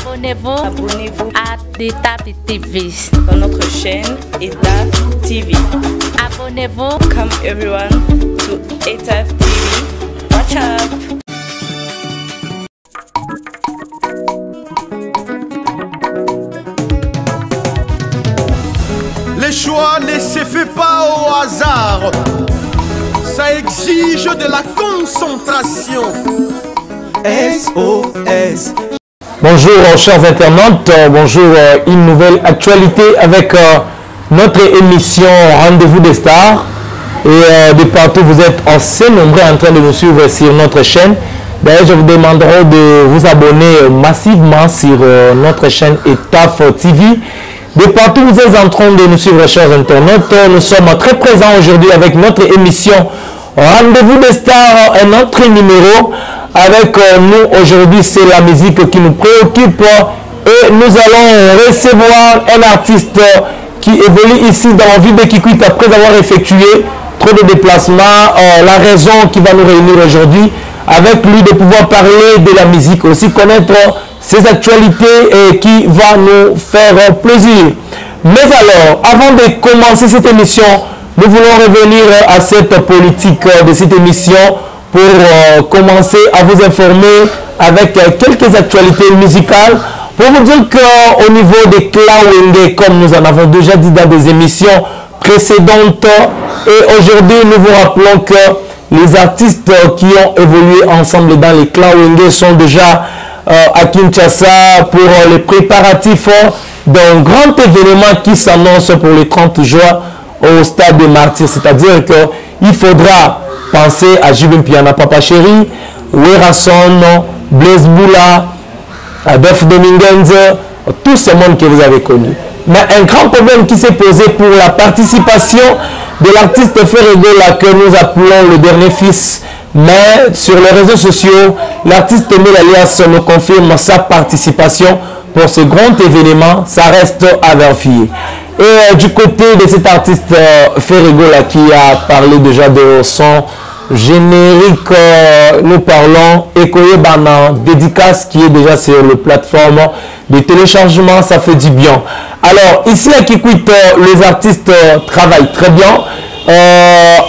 Abonnez-vous à ETAF TV dans notre chaîne ETAF TV. Abonnez-vous. Come everyone to ETAF TV. Watch up. Le choix ne se fait pas au hasard. Ça exige de la concentration. SOS. Bonjour chers internautes, bonjour, une nouvelle actualité avec notre émission Rendez-vous des stars. Et de partout vous êtes assez nombreux en train de nous suivre sur notre chaîne. D'ailleurs je vous demanderai de vous abonner massivement sur notre chaîne ETAF TV. De partout vous êtes en train de nous suivre chers internautes. Nous sommes très présents aujourd'hui avec notre émission Rendez-vous des stars, un autre numéro. Avec nous aujourd'hui, c'est la musique qui nous préoccupe et nous allons recevoir un artiste qui évolue ici dans la ville de Kikwit après avoir effectué trop de déplacements. La raison qui va nous réunir aujourd'hui avec lui de pouvoir parler de la musique, aussi connaître ses actualités et qui va nous faire plaisir. Mais alors, avant de commencer cette émission, nous voulons revenir à cette politique de cette émission pour commencer à vous informer avec quelques actualités musicales. Pour vous dire qu'au niveau des Klawenge, comme nous en avons déjà dit dans des émissions précédentes, et aujourd'hui nous vous rappelons que les artistes qui ont évolué ensemble dans les Klawenge sont déjà à Kinshasa pour les préparatifs d'un grand événement qui s'annonce pour le 30 juin au stade des Martyrs. C'est-à-dire qu'il faudra penser à Jibin Piana Papa Chéri, Werason, Blaise Boula, Adolphe Dominguez, tout ce monde que vous avez connu. Mais un grand problème qui s'est posé pour la participation de l'artiste Ferregola que nous appelons le dernier fils. Mais sur les réseaux sociaux, l'artiste Emile Alias nous confirme sa participation pour ce grand événement. Ça reste à vérifier. Et du côté de cet artiste Ferregola qui a parlé déjà de son générique, nous parlons Ekoye Bana, dédicace qui est déjà sur le plateforme de téléchargement, ça fait du bien. Alors ici à Kikwit, les artistes travaillent très bien.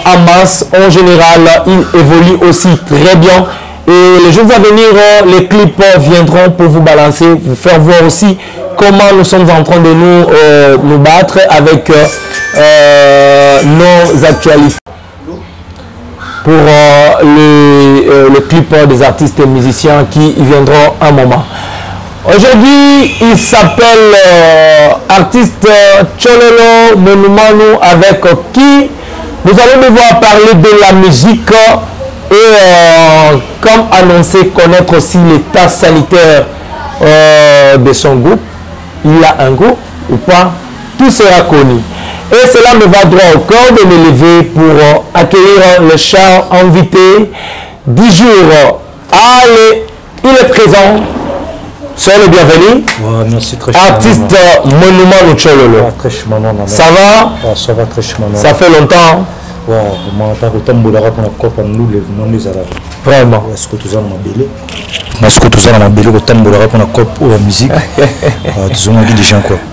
En masse, en général, ils évoluent aussi très bien. Et les jours à venir, les clips viendront pour vous balancer, vous faire voir aussi comment nous sommes en train de nous battre avec nos actualités pour le clip des artistes et musiciens qui viendront un moment. Aujourd'hui, il s'appelle artiste Tchololo Menumanu avec qui nous allons devoir parler de la musique et comme annoncé, connaître aussi l'état sanitaire de son groupe. Il a un groupe ou pas, tout sera connu. Et cela me va droit au corps de me lever pour accueillir le cher invité du jour. Allez, il est présent. Soyez le bienvenu. Ouais, merci, très artiste Monument Tchololo. Ça va? Ça va très chouette. Ça fait longtemps. Vraiment. Est-ce que tu as ma belle? Est-ce que tu as ma belle? Pour la musique.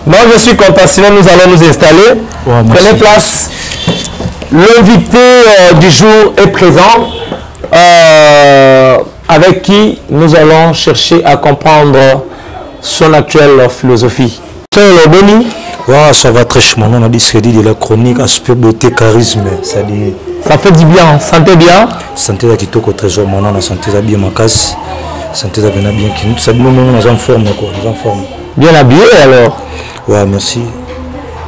Non, je suis content. Sinon, nous allons nous installer. Prenez place. L'invité du jour est présent. Avec qui nous allons chercher à comprendre son actuelle philosophie. Tchololo Boni. Ouais, ça va très chouette. On a dit c'est de la chronique, aspect beauté, charisme. Ça fait du bien. Santé bien. Santé à Kitoko Trésor, on a santé à bien ma casse. Santé à bien bien. Ça dit nous en forme quoi, nous en forme. Bien habillé alors. Ouais, merci.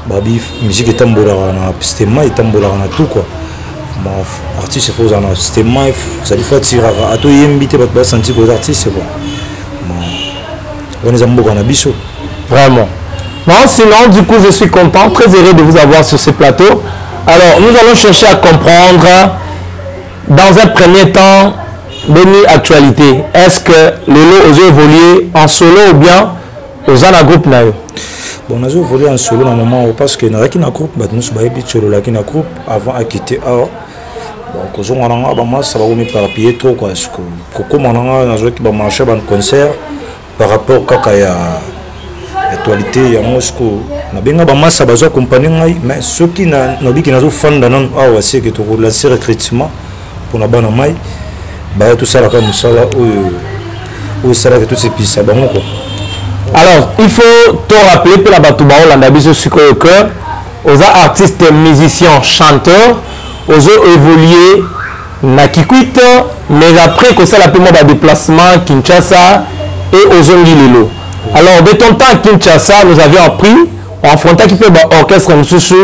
Babi, musique est tambola, on a système, et tambola, on a tout quoi. Artiste il faut un système, ça dit faut tirer à tout invité pour sentir que les artistes c'est bon. On est en bon abisso. Vraiment. Non, sinon du coup je suis content, très heureux de vous avoir sur ce plateau. Alors nous allons chercher à comprendre dans un premier temps Beni actualité. Est-ce que les lots ont évolué en solo ou bien aux en groupe naïo? Bon, on a évolué en solo dans le moment parce que nous avons un groupe, nous avons un groupe avant à quitter. Donc, on a un ça va nous éparpiller trop. Comme on a un concert, par rapport kaka ya actualité ya Moscou na benga ba massa bazo accompagner ngai mais ceux qui na biki nazo fanda non awa c'est que to lancer recrutement pour na bana mai ba tout ça la comme ça là où ça là que tout ces pistes ça bango quoi. Alors il faut te rappeler que la batouba Hollanda biso sikoyo que aux artistes musiciens chanteurs aux évoluer na Kikwit mais après que ça la paiement ba déplacement Kinshasa et aux Lilo. Alors de ton temps à Kinshasa nous avions appris on affrontait qui peut orchestre Msusu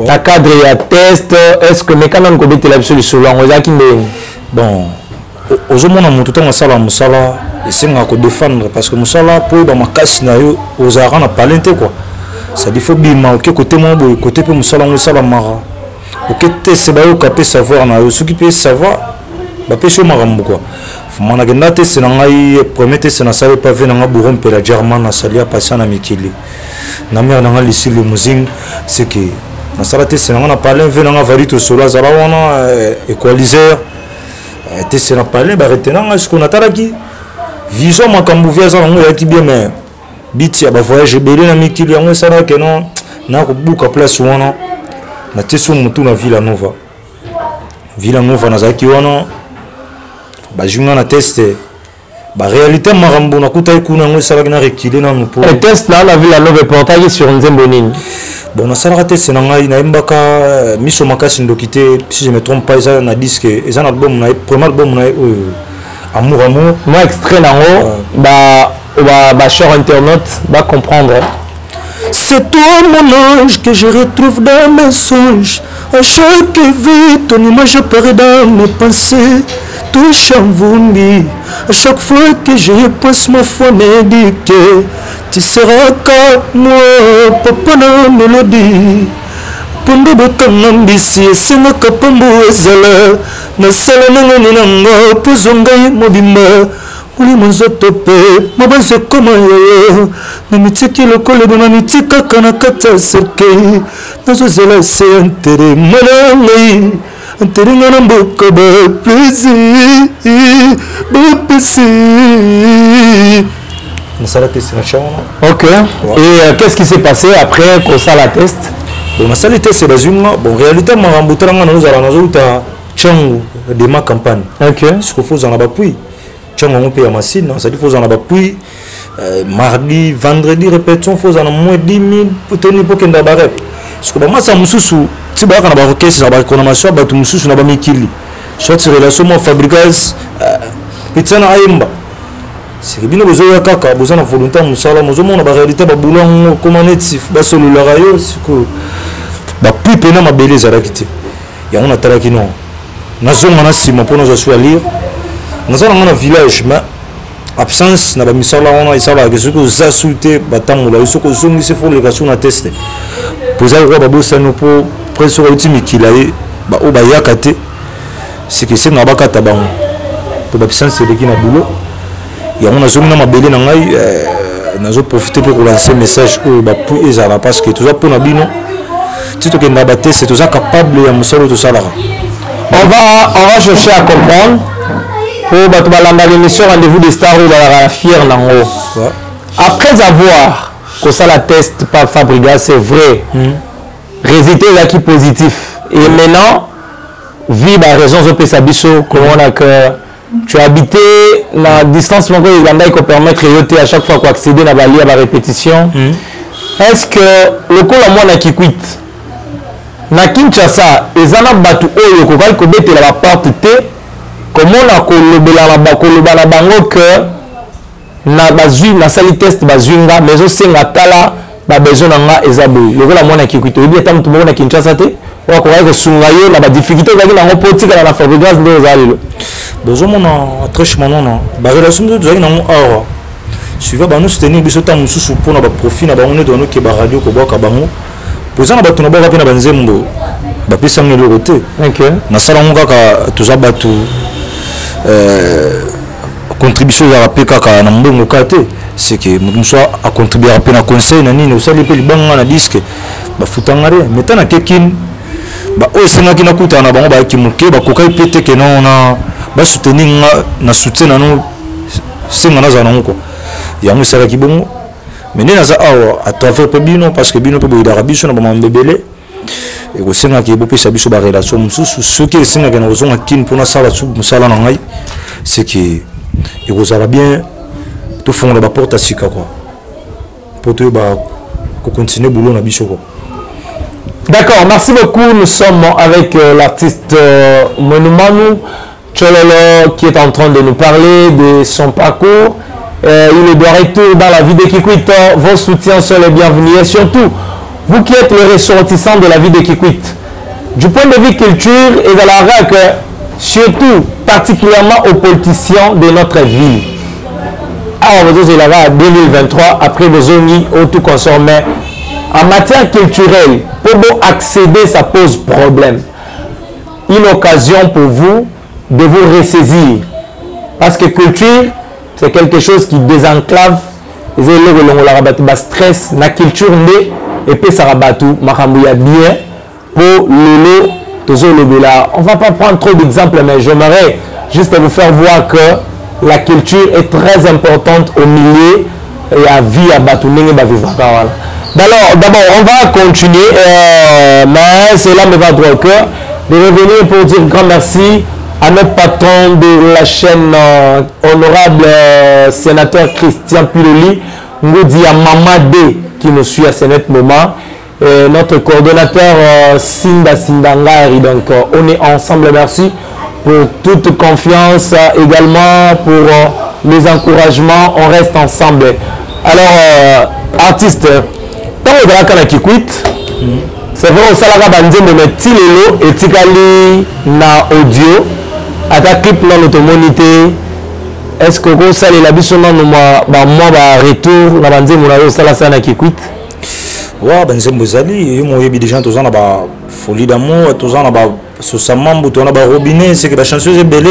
la cadre et test est-ce que mais quand on connaît la sur le solo on a qui bon aux mon amour tout en sala musala et c'est nga ko défendre parce que musala pour ba makasi na yo aux arana na palente quoi ça dit faut bima OK côté mon boy côté pe musala on sala mara OK c'est ba yo capé savoir na yo ce qui peut savoir ba pe marambo quoi mana genda te c'est ngai premier te c'est na sala pas venir nga buron pe la german na salia passer na mikili na mère na lisi le musing c'est que na sala te c'est na parler venir nga varito solo za wana équaliseur te c'est na parler ba retenant ce qu'on attend qui vision makambu via ça ngo ya ki bien mais biti ya ba voyage belé na mikili yango sala que non na ko buka place wana na te so mutu na Villanova na zaki wana ba junga na teste ba réalité marambo na kuta ikuna ngo sala na reculer na nous pour le test là la Villanova portage sur Nzembonini. Bon, na sala teste na ngai na mbaka miso makasi ndokité si je me trompe pas ça na disque et un album na premier album na amour moi extrait là ba cher internaute va comprendre. C'est toi mon ange que je retrouve dans mes songes. À chaque vie, ton image apparaît dans mes pensées. Touche en vomi. À chaque fois que je pense, ma foi me dit que tu seras comme moi, papa na mélodie. Pondo bokanga mbisi esenga kapambo ezala na sala nanga nanga pozonga mobimba uli monzoto pe mabanze koma yo na mitiki lokolo na mitika kana kata seke nazozela se intere malai intere ngana mboka ba plaisir na sala test na chama. OK. Et qu'est-ce qui s'est passé après qu'on ça la test? Bon, la salité c'est bazunga. Bon, réalité marambutanga na nozala nazoita changu de ma campagne. OK. Ce qu'il faut en abapui. Changu on paye machine, ça dit faut en abapui. Mardi, vendredi répétition faut en moins 10 000 pour tenir pour kenda barep. Ce que moi ça mususu, tu ba kana ba caisse na ba économisation ba tu mususu na ba mikili. Soit c'est relation mo fabricage pizza na aimba. C'est que bien besoin ya kaka, besoin na volonté musala, mo zo mona ba réalité ba boulon comment netif ba solo la rayo, c'est que ba plus pena ma beleza zakiti ya on atala kino nazo ngana sima pour nous assurer lire nazo ngana village mais absence na ba misala on a isala que ce que ça souté batamula ce que zongi se font les cas na tester pour ça ba bossa no pour presque ultime kilaye ba o ba yakate c'est que c'est na bakata ba pour absence c'est qui na boulot ya on a zongi na mabele na ngai nazo profiter pour lancer message au ba pour ezala parce que tout ça pour na bino si tu es abattu, c'est tout ça capable de me tout ça là. On va chercher à comprendre pour l'émission Rendez-vous des stars où la fière nango. Après avoir que ça la test par Fabriga, c'est vrai. Résultat là qui positif. Et maintenant, vie la raison de Pesabiso, comment on a que tu as habité la distance longue il peut permettre à chaque fois d'accéder à la répétition. Est-ce que le coup la moi qui quitte na Kinshasa ezana batu oyo kokali kobetela ba porte te comment na kolobela na bakoloba na bango que na bazui na sali test bazunga mais au senga tala ba besoin nga ezabu le la mona ki kuito bi tam tumo na Kinshasa te wa ko ko sunga yo na ba difficulté ba na ngopotika na fabricage ndo ezalelo besoin mona attrachement non ba relation de zaki na mo awa suivant ba nous soutenir biso ta mususu pour na ba profit na ba on est dans nos ke ba radio ko boka bango pour ça na batu na boka pe na banzembo ba pisa ngelo côté OK na sala ngaka tuza batu contribution ya PK ka na mbongo kate c'est que mutu soit a contribuer à na conseil na nini usali pe libanga na disque ba futangare metana kekin ba o senga kina kuta na bango ba kimuke ba kokai pete ke non na ba soutenir na soutien na nous senga na za nango yango esalaki bongo mais nde naza awa à travers mpe bino parce que bino mpe boyidaka biso na bamambo ebele ekosengaki bopesa biso barelation mosusu soki esengaki na kozonga kini mpona asala mosala na ngai c'est que ekozala bien tofongola baporte ya sika quoi mpo toyeba kocontinue boulot na biso quoi. D'accord, merci beaucoup. Nous sommes avec l'artiste Monumanu Tchololo qui est en train de nous parler de son parcours. Il est de retour dans la vie de Kikwit. Vos soutiens sont les bienvenus. Et surtout, vous qui êtes les ressortissants de la vie de Kikwit, du point de vue culture et de la RAC, surtout particulièrement aux politiciens de notre ville. Alors, vous avez là 2023, après vos zones au tout consommé. En matière culturelle, pour accéder, ça pose problème. Une occasion pour vous de vous ressaisir. Parce que culture, c'est quelque chose qui désenclave. Le stress, la culture, et puis ça rabat tout. Bien pour le on ne va pas prendre trop d'exemples, mais j'aimerais juste vous faire voir que la culture est très importante au milieu et à vie à Batouning et Bavivra. D'abord, on va continuer, mais cela me va droit au cœur de revenir pour dire grand merci à notre patron de la chaîne, honorable sénateur Christian Piloli, Ngoudi à Mamadé, qui nous suit à ce net moment, et notre coordonnateur Sinda Sindangari. Donc, on est ensemble, merci pour toute confiance, également pour les encouragements, on reste ensemble. Alors, artiste, quand on va à Kikwit, c'est vrai, on s'est de mettre Tilelo et Tikali na audio, à ta clip dans l'automonité. Est-ce que vous savez la biche moi retour na banze mon alo sala sana Kikwit? Ouais, banze mbozali, moi yebi des gens tous en ba folie d'amour, tous en ba sosamambu, tous en ba robinet, c'est que la chanson est belle.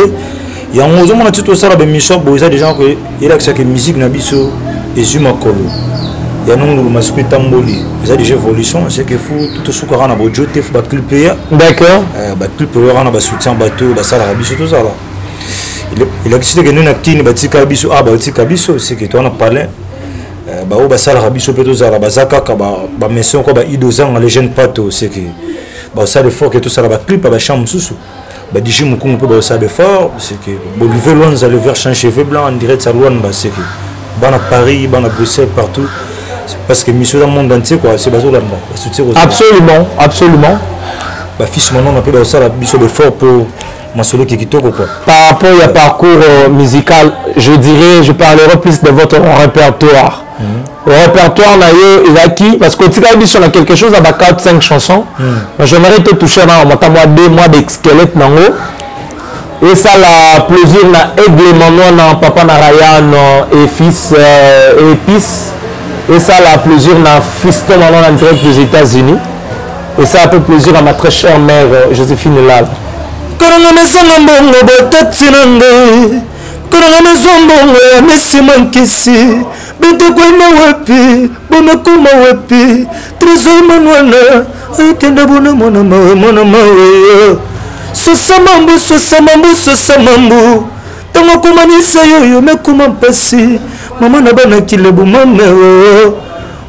Il y a un moment où tout ça la mission pour des gens que il a que musique na biso et zuma kolo. Il y a non le masque tamboli. Il y a des évolutions, c'est que faut tout ce qu'on a beau jeter, faut battre le pays. D'accord. Battre le pays, on a beau soutien bateau, la salle rabiso tout ça là. Il a décidé que nous n'actine batika biso, batika biso, c'est que toi on a parlé. Bah au basal rabiso peut tout ça là, bazaka ba mission quoi, ba idozang les jeunes pato, c'est que bah ça le fort que tout ça là, ba clip, ba chambre sous. Bah digi mukungu peut ba ça de fort, c'est que bon le vélo on a le vert cheveux blanc en direct ça loin, bah c'est que bah à Paris, bah à Bruxelles partout. Parce que monsieur dans le monde entier quoi, c'est basé là-bas. Absolument, absolument. Bah fils maintenant on appelle ça la biso de fort pour Masolo Kikitoko quoi. Par rapport au parcours musical, je dirais, je parlerai plus de votre répertoire. Le répertoire n'a eu acquis parce que tu as a quelque chose à 4-5 chansons. J'aimerais te toucher dans 2 mois de squelette nango. Et ça la plaisir na aigle maman papa na Ryan et fils et épices. Et ça la plaisir na fiston maman en direct des États-Unis. Et ça a peu plaisir à ma très chère mère Joséphine Lal. Koranga mesanga mbongo botati nande Koranga mesambongo ya mesi mankisi Bete kwenda wapi Bona kuma wapi Trésor manuana Aikenda bona mona mawe Sosamambu sosamambu Tango kumanisa yoyo mekuma mpasi Mama na bana kilebu mameo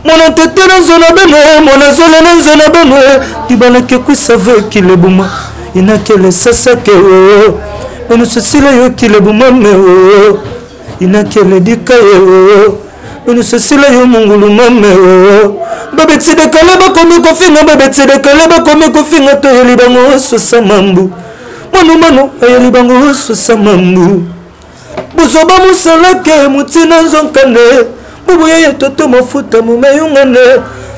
Mona tete na zona beno Mona zole na zona beno Dibana kekusave kilebu ma Inakele sasa keo Beno sasila yo kilebu mameo Inakele dika yo Beno sasila yo mungulu mameo Bebe tsede kaleba komi kofinga Bebe tsede kaleba komi kofinga To yeli bango sosa mambu Manu yeli bango sosa mambu Busoba musalake mutina zonkane Bubu yeye toto mafuta mumeyungane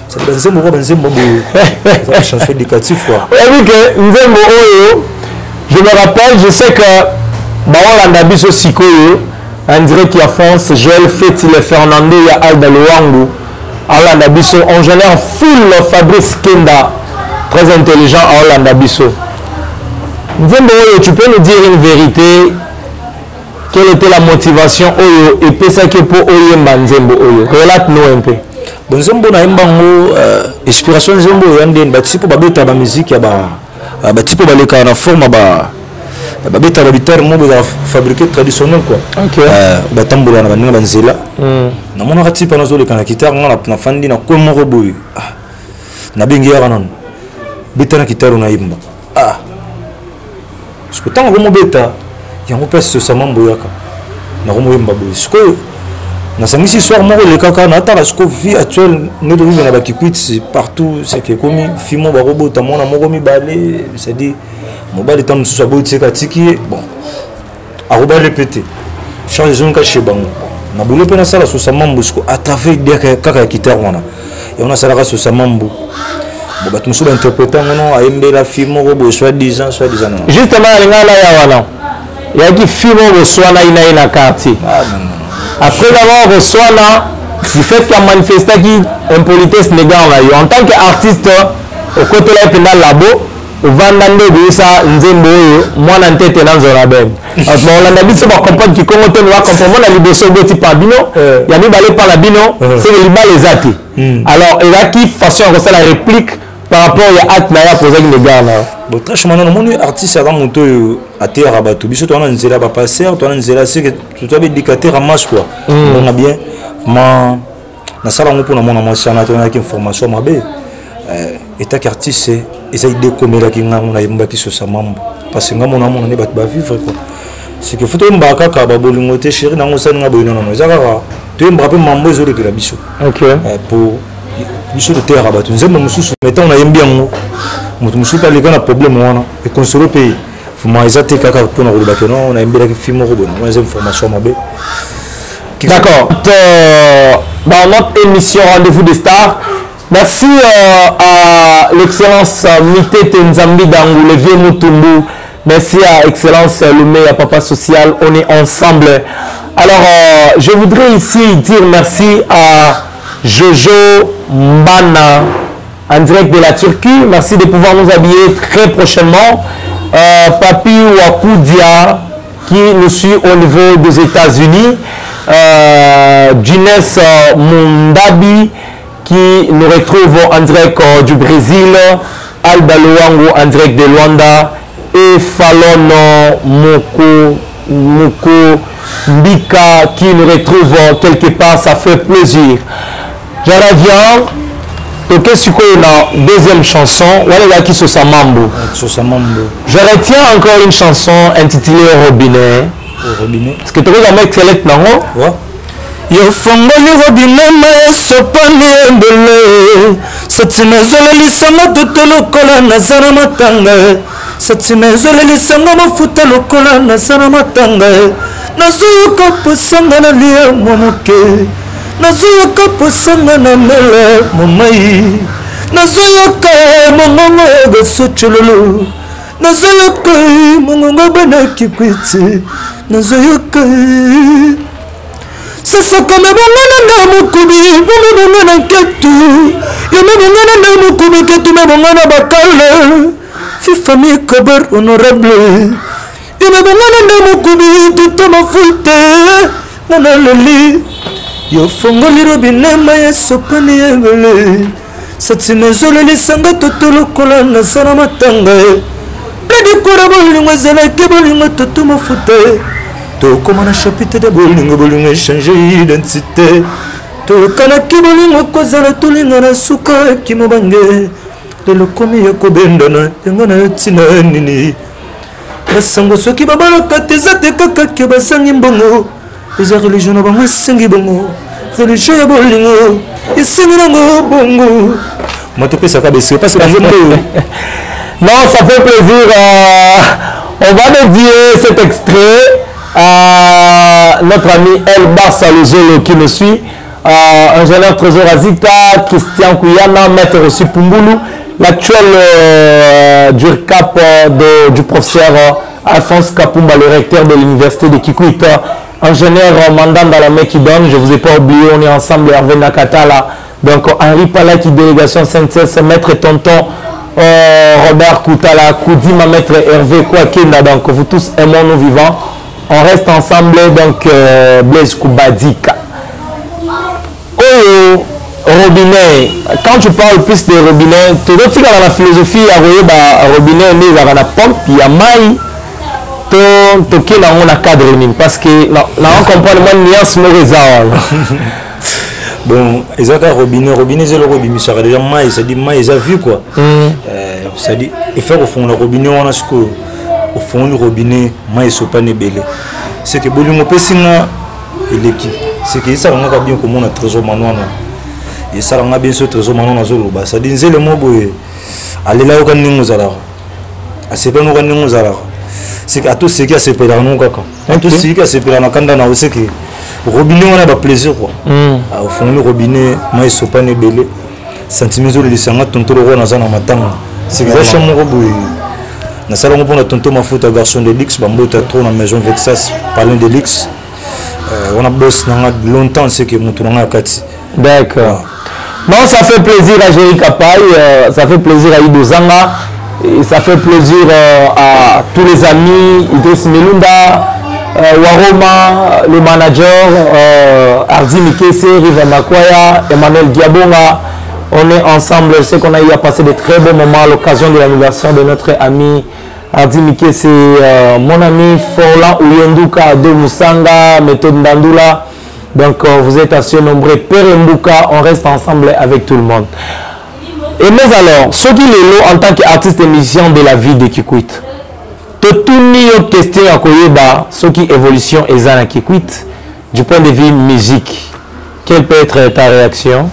C'est Benzembo c'est une chanson éducative quoi. Oui que Nzembo Oyo, je me rappelle, je sais que Baola Ndabiso Sikoyo, on dirait qu'il y a France, Joël Feti, le Fernando, il y a Alba Luangu, Aola Ndabiso, on génère full Fabrice Kenda, très intelligent Aola Ndabiso. Nzembo Oyo, tu peux nous dire une vérité? Quelle était la motivation Oyo et pesa que pour Oyo Nzembo Oyo? Relate-nous un peu. Bon Zembo na imbango inspiration Zembo yande ba tipo ba beta ba musique ya ba tipo ba leka na forme ba babeta babitar mo ba fabriqué traditionnel quoi batambola na baninga banzela na mona kati pana zo le kana guitare na fandi na ko mo boy na bengi ya kanan beta na guitare na yimba parce que tant que mo beta yango pese sa mambo yaka na ko mo yimba boy parce que na sangisi soir mo le kaka na ta parce que vie actuelle ne doit na ba kikwit partout c'est que comme fimo ba robota mona mo ko mi balé c'est dit mobile tam so sabo tseka tiki bon aroba répéter change zone ka chez bango na bolo pena sala so samambu sko à travers de kaka guitare wana et on a sala so samambu bon ba tumuso interprétant non ayembe la film robo soit 10 ans justement ngala ya wana ya ki film robo soit na ina quartier après avoir reçoit là du fait qu'il a manifesté qui impolitesse négant en tant qu'artiste au côté là pendant labo Vandande bisa nzembo mwana ntete na nzora ben. On a dit c'est pas comprendre qui comment on va comprendre la libération de type bino ya ni balé par la bino c'est les bas les athées. Alors il a qui façon à la réplique par rapport à at na ya poser les gars là. Bon très chemin non mon artiste avant monto à terre à bateau biso toi na nzela ba passer toi na nzela c'est que tu avais indicateur à masse quoi. On a bien ma na sala ngo pona mona mwasi na tona ki information mabe. État artiste ils ont idée comme la kinga on a yimba ki so samambo parce que ngamo na mona ne bat ba vivre quoi c'est que photo mbaka ka ba bolingote chéri na ngosana nga boyino non ezaka to mbape mambo ezole que la biso OK pour biso de terre abatu nzembo mususu mettons na yembi yango mutu mususu pas les gars na problème wana et consoler pays fuma ezate kaka pour na roba que non on a yembi la film robo non les informations mabe d'accord dans notre émission Rendez-vous des stars. Merci à l'excellence Mité Tenzambi Dangou, le vieux Moutumbu. Merci à l'excellence Lumé, à Papa Social. On est ensemble. Alors, je voudrais ici dire merci à Jojo Mbana, en direct de la Turquie. Merci de pouvoir nous habiller très prochainement. Papi Wakoudia, qui nous suit au niveau des États-Unis. Ginès Mundabi, qui nous retrouve en direct du Brésil, Alba Luango en direct de Luanda et Fallon Moko Mbika qui nous retrouve quelque part, ça fait plaisir. Je reviens, ok, c'est quoi la deuxième chanson, voilà qui se Mambo. Je retiens encore une chanson intitulée Robinet. Parce que tu as un excellent non? Yo fongoli robinet ma sopani embele satima zoleli sanga toto lokola na zana matanga satima zoleli sanga mafuta lokola na zana matanga nazuka posanga na lia momoke nazuka posanga na mele momai nazuka mongongo gasochululu nazuka mongongo bana kikwiti nazuka sasa kama bongana na mukubi bongana na ketu yome bongana na mukubi ketu me bongana bakale fi famille kober honorable yome bongana na mukubi tuto mafute mona leli yo fongoli robinet ma sopani yele satsime zoleli sanga toto lokola na sana matanga ledi kora bolingo zeleke bolingo toto mafute comme un chapitre de bolingo changer d'identité to kana kibolingo kozala tolinga na suka kimobange lelo komi ya kobendana ngana tina nini basango soki babalaka tezate kaka ke basangi mbongo eza religion na bango esengi bongo religion ya bolingo esengi nango bongo moto pesaka bese parce que non ça fait plaisir on va dédier cet extrait à notre ami Elba Salozolo qui nous suit, ingénieur Trésor Azita, Christian Kouyana, maître aussi Pumbulu, l'actuel DURCAP du professeur Alphonse Kapumba, le recteur de l'université de Kikwita, ingénieur Mandanda la qui donne, je ne vous ai pas oublié, on est ensemble, Hervé Nakatala, donc Henri Palaki, délégation Saint-Cesse, maître Tonton, Robert Koutala, Koudima, maître Hervé Kouakenda, donc vous tous aimons nous vivants. On reste ensemble, donc Blaise Koubadika. Oh, robinet. Quand tu parles plus de robinet, tu dois dire dans la philosophie, robinet, il y a la pompe, il y a maï. toke nango na cadre nini parce que na comprendre moi nuance moreza bon ezaka robinet zelo robimisaka déjà mai ça dit mai ça vu quoi ça dit il faut au fond le robinet on a ce que au fond du robinet mai so pas nebele c'est que bolingo pesinga eleki c'est que ça nga bien comme on a trésor manwana et ça nga bien so trésor manwana zolo ba ça dit nzele mo boye alela yo kan ningo zala asepa no kan ningo zala c'est que tout ce qui a se perdre non kaka tout ce qui a se perdre na kanda na aussi que robinet on a ba plaisir quoi au fond du robinet mai so pas nebele sentiment zo le sanga tonto ro na zana matanga c'est que ça chambre boye na salon pour tonto ma faute garçon de Lix bambota trop na maison Vexas parlant de Lix on a bossé longtemps c'est que mon tournant à Kati d'accord bon ça fait plaisir à Jerry Kapai ça fait plaisir à Ido Zanga et ça fait plaisir à tous les amis Idriss Melunda Waroma le manager Ardi Mikese Riva Makwaya Emmanuel Diabonga on est ensemble je sais qu'on a eu à passer de très bons moments à l'occasion de l'anniversaire de notre ami Ardi Mikese mon ami Forlan Ouyenduka de Musanga Méthode Ndandula donc vous êtes assez nombreux Père Mbouka on reste ensemble avec tout le monde et mais alors ce qui est là en tant qu'artiste musicien de la vie de Kikwit tout une question à Koyeba ce qui évolution est à Kikwit du point de vue musique quelle peut être ta réaction?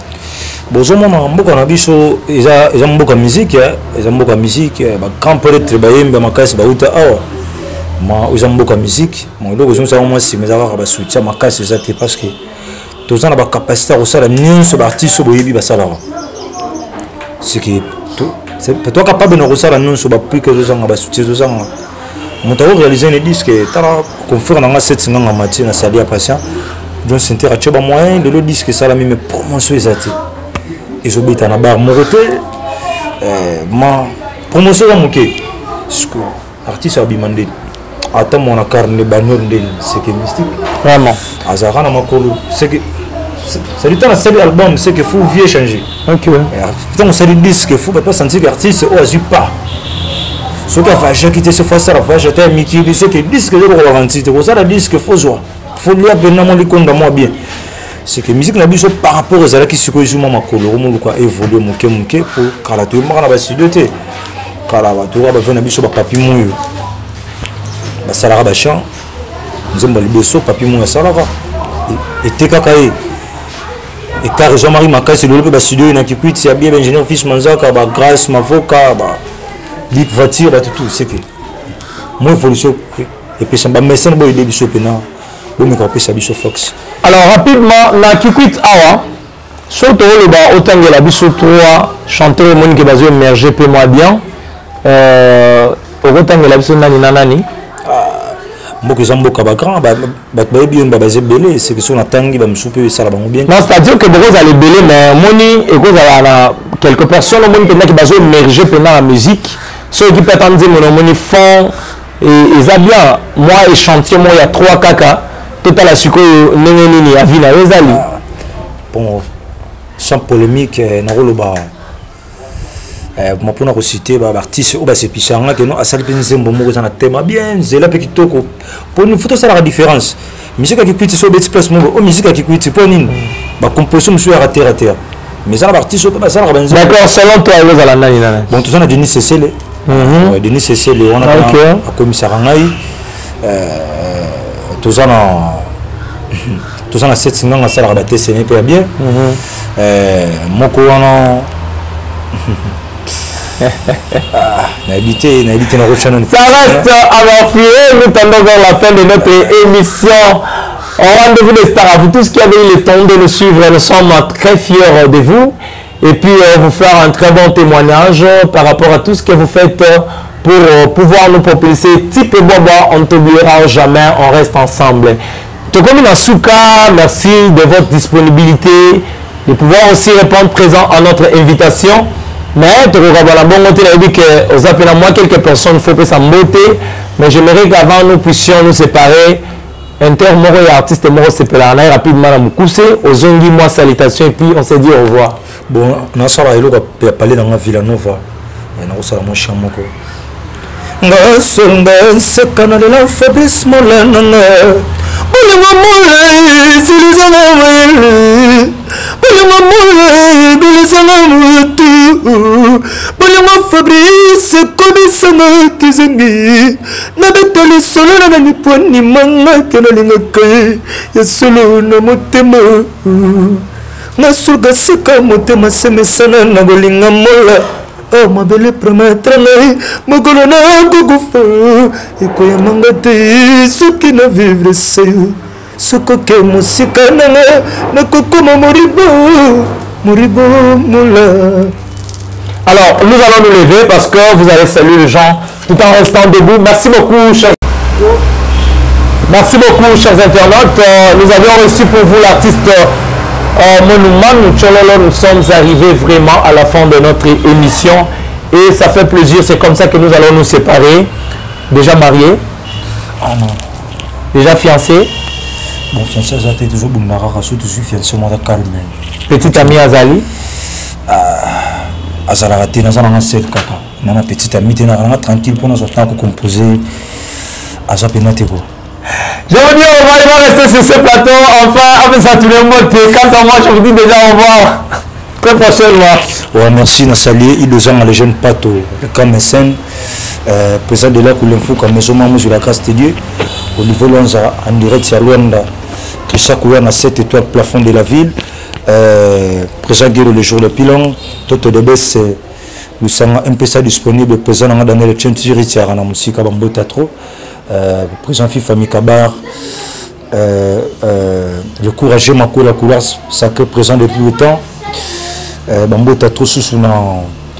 Bon, je mboka na biso eza mboka musique ba quand peut-être ba yemba makasi ba uta awa ma eza mboka musique mo loko zo sa mo si mezaka ba soutien makasi eza te parce que tozana ba capacité à sala nyonso ba artiste boyebi ba sala c'est que c'est toi capable de sala nyonso ba plus que zo sanga ba soutien zo sanga mon tawo réaliser un disque tala confère na 7 nganga mati na salia patient donc c'était à choba moyen de le disque ça la même promotion ezati et je bita na bar mon côté ma promotion moké ce que artiste a bimandé attends mon carnet banner de c'est que mystique vraiment azara na makolo c'est que c'est du temps c'est album c'est que faut vieux changer ok putain c'est le disque faut pas sentir que artiste oh azu pas ce que va j'ai quitté ce fois ça va j'étais Mickey c'est que disque de garantie c'est ça le disque faut jouer faut lui appeler na mon compte moi bien c'est que musique na biso par rapport aux alaki siko izuma makolo romo ko évoluer moke pour kala to mara ba studio te kala ba to ba vena biso ba papi moyo ba salara ba chant nzomba liboso papi moyo salara et te kakae et car Jean-Marie Makasi le ba studio na Kikwit c'est bien ingénieur fils Manzaka ba grâce mavoka ba lik voiture ba tout c'est que moi évolution et puis ça ba message boy de biso pena. Fox. Alors rapidement, na Kikwit Awa, surtout le bas autant que la biso 3 chanteur Monique Bazou émergé peu moi bien. Autant que la biso nani nanani. Mboka zamboka ba grand ba bien ba bazé belé c'est que son atangi ba msoupe ça la ba bien. Non, c'est-à-dire que beaucoup allez belé mais Moni et cause à quelques personnes au Moni qui Bazou émergé pendant la musique. Ceux qui peuvent entendre mon Moni font et ça bien moi et chantier moi il y a 3 caca. Tout à la suco nini avina ezali bon sans polémique na roloba ma pona ko citer ba artiste o ba se pichanga que non asali pensembo moko za na tema bien zela pe kitoko pour une photo ça la différence musique qui cuite so beti place moko o musique qui cuite pour nini ba composition monsieur à terre mais ça artiste ba ça la benzo d'accord selon toi vous allez nani nana bon tout ça na Denis Cecile Denis Cecile on a a commissaire ngai tout ça na 7 nganga ça la rabaté c'est pas bien moko wana na habité na rochana ça reste à l'enfuir nous tendons vers la fin de notre émission au rendez-vous des stars à vous tous qui avez eu le temps de nous suivre nous sommes très fiers de vous et puis vous faire un très bon témoignage par rapport à tout ce que vous faites pour pouvoir nous propulser. Type et Boba, on ne t'oubliera jamais, on reste ensemble. Tokomi Nasuka, merci de votre disponibilité, de pouvoir aussi répondre présent à notre invitation. Mais moi quelques personnes, il faut que ça me beauté, mais j'aimerais qu'avant nous puissions nous séparer. Inter Moro et artiste Moro séparés rapidement à Moukousse, aux Zongi, moi salutations et puis on se dit au revoir. Bon, on a parlé dans la Villanova, et on a mon chien. nga songa nseka na lela Fabrice Molananga bolingo molai silizanga mayele bolingo molai bilisanga mutu bolingo Fabrice komisanga kizengi nabetali solo na nani pwani manga kenalingaka ya solo na motema nga surga sika motema semesana na bolinga mola oh mabele promettre ngai mokolo na kokufa ekoyamanga te soki na vivre seyo sokoke mosika nanga nakokoma moribo mola. Alors, nous allons nous lever parce que vous allez saluer les gens tout en restant debout. Merci beaucoup, chers internautes. Nous avions reçu pour vous l'artiste Monuman Chololo. Nous sommes arrivés vraiment à la fin de notre émission et ça fait plaisir. C'est comme ça que nous allons nous séparer. Déjà marié? Ah non. Déjà fiancé? Bon, fiancé, j'ai toujours bon je suis fiancé, moi, calme. Petit ami Azali? Azala raté dans un seul kaka. Nana petite amie tranquille pour nous temps pour composer. Aza penatego. Je vous dis au revoir, il va rester sur ce plateau. Enfin, avec ça tout le monde. Quant à moi, je vous dis déjà au revoir. Très prochainement. Ouais, merci Nassalier, il nous a les jeunes pato. Le Kamesen, président de la Koulenfou, comme maison maman sur la casse de Dieu. Au niveau Lonza, en direct à Luanda. Tout ça couvert à 7 étoiles plafond de la ville. Présent Guéro le jour le pilon, Toto de Bess, nous sommes un peu ça disponible, présent dans le Tchentiri, Tiarana Moussika Bambo Tatro, présent Fifa Mikabar, le courageux Mako la couleur sacré présent depuis longtemps, Bambo Tatro sous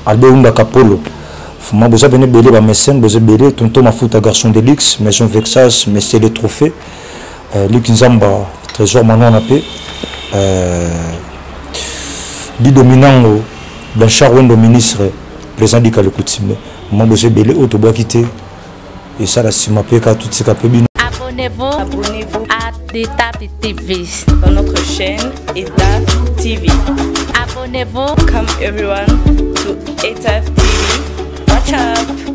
Albert Capolo. Moi, vous avez belé, ma mécène, vous avez belé, tonton ma fout à garçon de Lix, maison Vexas, messieurs les trophées, Luc Nzamba, trésor Manon Napé. Dit dominant Blanchard Wendo ministre président du Kalekoutimé moi j'ai belé autobois quitté et ça la si m'appelle tout ce capable. Abonnez-vous à DETAP TV dans notre chaîne ETAP TV. Abonnez-vous. Come everyone to ETAP TV. Watch out.